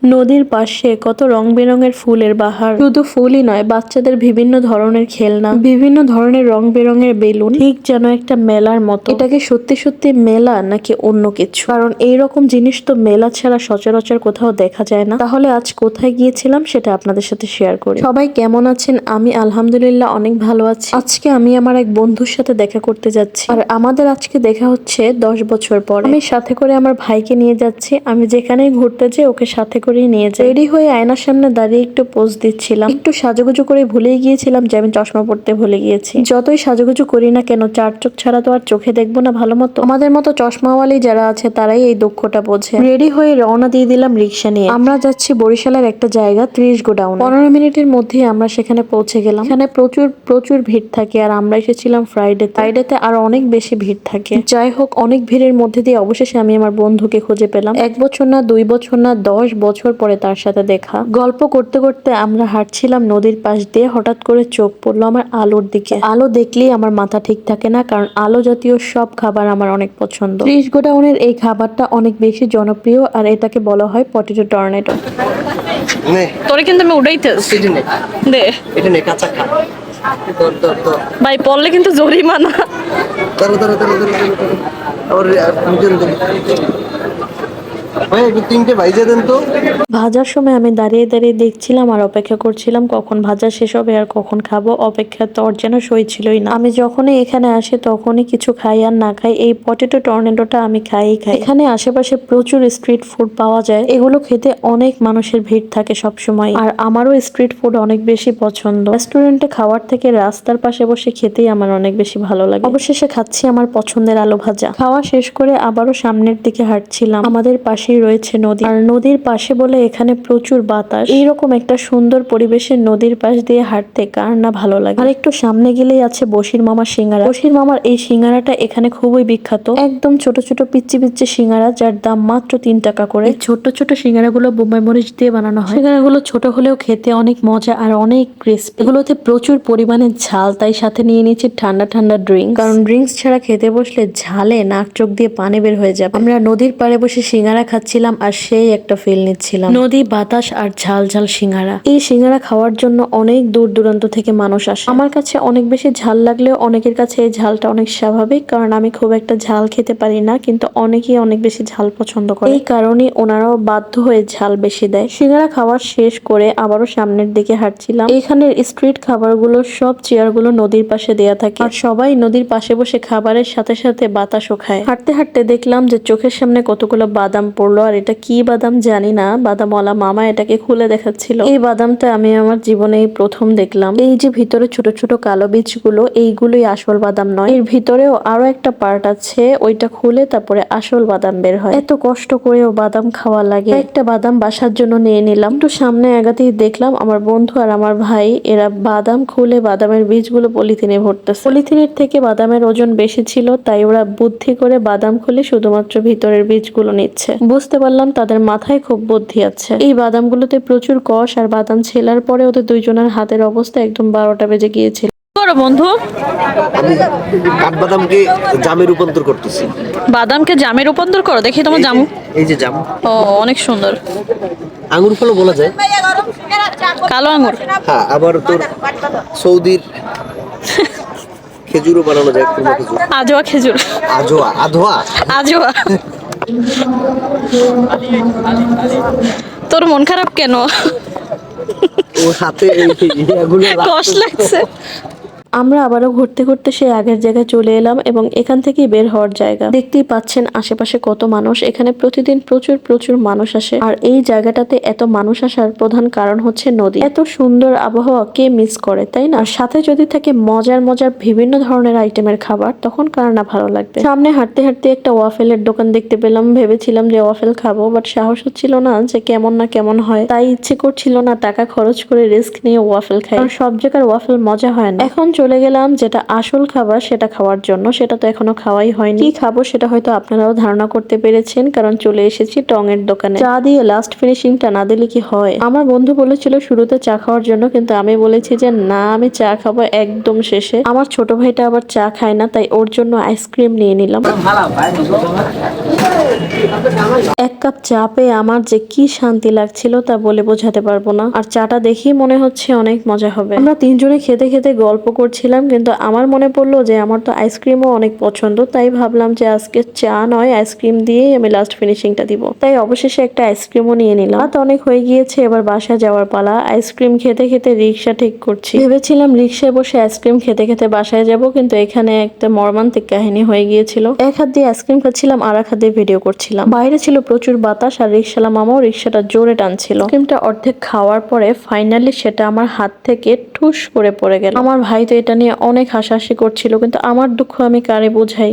নদীর পাশে কত রং বেরঙের ফুলের বাহার। শুধু ফুলই নয়, বাচ্চাদের বিভিন্ন ধরনের খেলনা, বিভিন্ন ধরনের রং বেরঙের বেলুন, ঠিক যেন একটা মেলার মতো। এটাকে সত্যি সত্যি মেলা নাকি অন্য কিছু? কারণ এইরকম জিনিস তো মেলা ছাড়া সচরাচর কোথাও দেখা যায় না। তাহলে আজ কোথায় গিয়েছিলাম সেটা আপনাদের সাথে শেয়ার করি। সবাই কেমন আছেন? আমি আলহামদুলিল্লাহ অনেক ভালো আছি। আজকে আমি আমার এক বন্ধুর সাথে দেখা করতে যাচ্ছি, আর আমাদের আজকে দেখা হচ্ছে 10 বছর পর। আমি সাথে করে আমার ভাইকে নিয়ে যাচ্ছি। আমি যেখানেই ঘুরতে যাই ওকে সাথে করেই নিয়ে যাই। রেডি হয়ে আয়নার সামনে দাঁড়িয়ে একটু পোজ দিচ্ছিলাম। একটু সাজুগুজু করে ভুলেই গিয়েছিলাম যে আমি চশমা পড়তে ভুলে গিয়েছি। যতই সাজুগুজু করি না কেন, চার চোখ ছাড়া তো আর চোখে দেখবো না ভালো মতো। আমাদের মতো চশমাওয়ালি যারা আছে তারাই এই দুঃখটা বোঝে। রেডি হয়ে রওনা দিয়ে দিলাম রিক্সা নিয়ে। আমরা যাচ্ছি বরিশালের একটা জায়গা 30 গোডাউন। 15 মিনিটের মধ্যেই আমরা সেখানে পৌঁছে গেলাম। এখানে প্রচুর প্রচুর ভিড় থাকে, আর আমরা এসেছিলাম ফ্রাইডেতে আরো অনেক বেশি ভিড় থাকে। যাই হোক, অনেক ভিড়ের মধ্যে দিয়ে অবশেষে আমি আমার বন্ধুকে খুঁজে পেলাম। 1 বছর না 2 বছর না 10 বছর পরে তার সাথে দেখা। গল্প করতে করতে আমরা হাঁটছিলাম নদীর পাশ দিয়ে। হঠাৎ করে চোখ পড়লো আমার আলোর দিকে। আলো দেখলেই আমার মাথা ঠিক থাকে না, কারণ আলো জাতীয় সব খাবার আমার অনেক পছন্দ। 30 গোডাউনের এই খাবারটা অনেক বেশি জনপ্রিয়, আর এটাকে বলা হয় পটেটো টর্নেডো। তোরে কিন্তু আমি উড়াইতেছি দে এটা নে কাঁচা খা তোর তোর তোর ভাই, পড়লে কিন্তু জরিমানা। তোর তোর তোর তোর আর দুজন ভাই একটু তিনটে ভাইজা দেন তো। ভাজার সময় আমি দাঁড়িয়ে দাঁড়িয়ে দেখছিলাম আর অপেক্ষা করছিলাম কখন ভাজা শেষ হবে আর কখন খাবো। অপেক্ষা তো ওর যেন সই ছিলই না। আমি যখনই এখানে আসি তখনই কিছু খাই আর না খাই, এই পটেটো টর্নেডোটা আমি খাই। এখানে আশেপাশে প্রচুর স্ট্রিট ফুড পাওয়া যায়। এগুলো খেতে অনেক মানুষের ভিড় থাকে সব সময়, আর আমারও স্ট্রিট ফুড অনেক বেশি পছন্দ। রেস্টুরেন্টে খাওয়ার থেকে রাস্তার পাশে বসে খেতেই আমার অনেক বেশি ভালো লাগে। অবশেষে খাচ্ছি আমার পছন্দের আলু ভাজা। খাওয়া শেষ করে আবারও সামনের দিকে হাঁটছিলাম। আমাদের পাশেই রয়েছে নদী, আর নদীর পাশে বলে এখানে প্রচুর বাতাস। এইরকম একটা সুন্দর পরিবেশে নদীর পাশ দিয়ে হাঁটতে কার না ভালো লাগে। আর একটু সামনে গেলেই আছে বশির মামার সিঙ্গারা। বশির মামার এই সিঙ্গারাটা এখানে খুবই বিখ্যাত। একদম ছোট ছোট পিচ্চি পিচ্চি সিঙ্গারা, যার দাম মাত্র 3 টাকা করে। ছোট ছোট সিঙ্গারাগুলো বোম্বাই মরিচ দিয়ে বানানো হয়। সিঙ্গারাগুলো ছোট হলেও খেতে অনেক মজা আর অনেক ক্রিস্পি। এগুলোতে প্রচুর পরিমাণে ঝাল, তাই সাথে নিয়ে নিচ্ছি ঠান্ডা ঠান্ডা ড্রিঙ্ক, কারণ ড্রিঙ্কস ছাড়া খেতে বসলে ঝালে নাক চোখ দিয়ে পানি বের হয়ে যাবে। আমরা নদীর পাড়ে বসে সিঙ্গারা খাচ্ছিলাম আর সেই একটা ফিল নিচ্ছিলাম। নদী, বাতাস আর ঝাল ঝাল সিঙ্গারা। এই সিঙ্গারা খাওয়ার জন্য অনেক দূর দূরান্ত থেকে মানুষ আসে। আমার কাছে অনেক বেশি ঝাল লাগলেও অনেকের কাছে এই ঝালটা অনেক স্বাভাবিক, কারণ আমি খুব একটা ঝাল খেতে পারি না, কিন্তু অনেকেই অনেক বেশি ঝাল পছন্দ করে। এই কারণে ওনারাও বাধ্য হয়ে ঝাল বেশি দেয়। সিঙ্গারা খাওয়া শেষ করে আবারও সামনের দিকে হাঁটছিলাম। এখানের স্ট্রিট খাবারগুলো সব চেয়ারগুলো নদীর পাশে দেয়া থাকে, আর সবাই নদীর পাশে বসে খাবারের সাথে সাথে বাতাসও খায়। হাঁটতে হাঁটতে দেখলাম যে চোখের সামনে কতগুলো বাদাম পড়লো, আর এটা কি বাদাম জানি না। বাদামওয়ালা মামা এটাকে খুলে দেখাচ্ছিল। এই বাদামটা আমি আমার জীবনে প্রথম দেখলাম। এই যে ভিতরে ছোট ছোট কালো বীজগুলো, এইগুলোই আসল বাদাম নয়। এর ভিতরেও আরো একটা পার্ট আছে, ওইটা খুলে তারপরে আসল বাদাম বের হয়। এত কষ্ট করেও বাদাম খাওয়া লাগে। একটা বাদাম বাসার জন্য নিয়ে নিলাম। একটু সামনে আগাতেই দেখলাম আমার বন্ধু আর আমার ভাই এরা বাদাম খুলে বাদামের বীজগুলো পলিথিনে ভরতেছে। পলিথিনের থেকে বাদামের ওজন বেশি ছিল, তাই ওরা বুদ্ধি করে বাদাম খুলে শুধুমাত্র ভিতরের বীজগুলো নিচ্ছে। বুঝতে পারলাম তাদের মাথায় খুব বুদ্ধি আছে। এই বাদামগুলোতে প্রচুর কষ, আর বাদাম ছেলার পরে ওদের দুইজনের হাতের অবস্থা একদম 12টা বেজে গিয়েছিল। করো বন্ধু, আমি কাঠবাদামকে জামে রূপান্তর করতেছি। বাদামকে জামে রূপান্তর করো, দেখি তোমার জাম। এই যে জাম, ও অনেক সুন্দর। আঙ্গুর ফলও বলা যায়। কালো আঙুর। হ্যাঁ, আবার তোর সৌদির খেজুরও বানানো যায়, খুরমা খেজুর। আজোয়া খেজুর। আজোয়া, আধোয়া। আজোয়া। তোর মন খারাপ কেন? ও হাতে এই এগুলো কষ্ট লাগছে। আমরা আবারও ঘুরতে ঘুরতে সেই আগের জায়গায় চলে এলাম, এবং এখান থেকেই বের হওয়ার জায়গা। দেখতেই পাচ্ছেন আশেপাশে কত মানুষ। এখানে প্রতিদিন প্রচুর প্রচুর মানুষ আসে, আর এই জায়গাটাতে এত মানুষ আসার প্রধান কারণ হচ্ছে নদী। এত সুন্দর আবহাওয়া কে মিস করে, তাই না? আর সাথে যদি থাকে মজার মজার বিভিন্ন ধরনের আইটেমের খাবার, তখন কার না ভালো লাগবে। সামনে হাঁটতে হাঁটতে একটা ওয়াফেলের দোকান দেখতে পেলাম। ভেবেছিলাম যে ওয়াফেল খাবো, বাট সাহস হচ্ছিল না যে কেমন না কেমন হয়, তাই ইচ্ছে করছিল না টাকা খরচ করে রিস্ক নিয়ে ওয়াফেল খাই, কারণ সব জায়গার ওয়াফেল মজা হয় না। এখন চলে গেলাম যেটা আসল খাবার সেটা খাওয়ার জন্য। সেটা তো এখনো খাওয়াই হয়নি। কি খাবো সেটা হয়তো আপনারাও ধারণা করতে পেরেছেন, কারণ চলে এসেছি টং এর দোকানে। চা দিয়ে লাস্ট ফিনিশিংটা না দিলে কি হয়। আমার বন্ধু বলেছিল শুরুতে চা খাওয়ার জন্য, কিন্তু আমি বলেছি যে না, আমি চা খাবো একদম শেষে। আমার ছোট ভাইটা আবার চা খায় না, তাই ওর জন্য আইসক্রিম নিয়ে নিলাম। এক কাপ চা পেয়ে আমার যে কি শান্তি লাগছিল তা বলে বোঝাতে পারবো না। আর চাটা দেখেই মনে হচ্ছে অনেক মজা হবে। আমরা তিনজনে খেতে খেতে গল্প করছিলাম, কিন্তু আমার মনে পড়লো যে আমার তো আইসক্রিমও অনেক পছন্দ, তাই ভাবলাম যে আজকে চা নয় আইসক্রিম দিয়েই আমি লাস্ট ফিনিশিংটা দিব। তাই অবশেষে একটা আইসক্রিমও নিয়ে নিলাম। রাত অনেক হয়ে গিয়েছে, এবার বাসা যাওয়ার পালা। আইসক্রিম খেতে খেতে রিক্সা ঠিক করছি। ভেবেছিলাম রিক্সায় বসে আইসক্রিম খেতে খেতে বাসায় যাব, কিন্তু এখানে একটা মর্মান্তিক কাহিনী হয়ে গিয়েছিল। এক হাত দিয়ে আইসক্রিম খাচ্ছিলাম, আর এক হাত দিয়ে ভিডিও করছিলাম। বাইরে ছিল প্রচুর বাতাস, আর রিক্সাওয়ালা মামাও রিক্সাটা জোরে টানছিল। আইসক্রিমটা অর্ধেক খাওয়ার পরে ফাইনালি সেটা আমার হাত থেকে ঠুস করে পড়ে গেল। আমার ভাই তো এটা নিয়ে অনেক হাসাহাসি করছিল, কিন্তু আমার দুঃখ আমি কারে বোঝাই।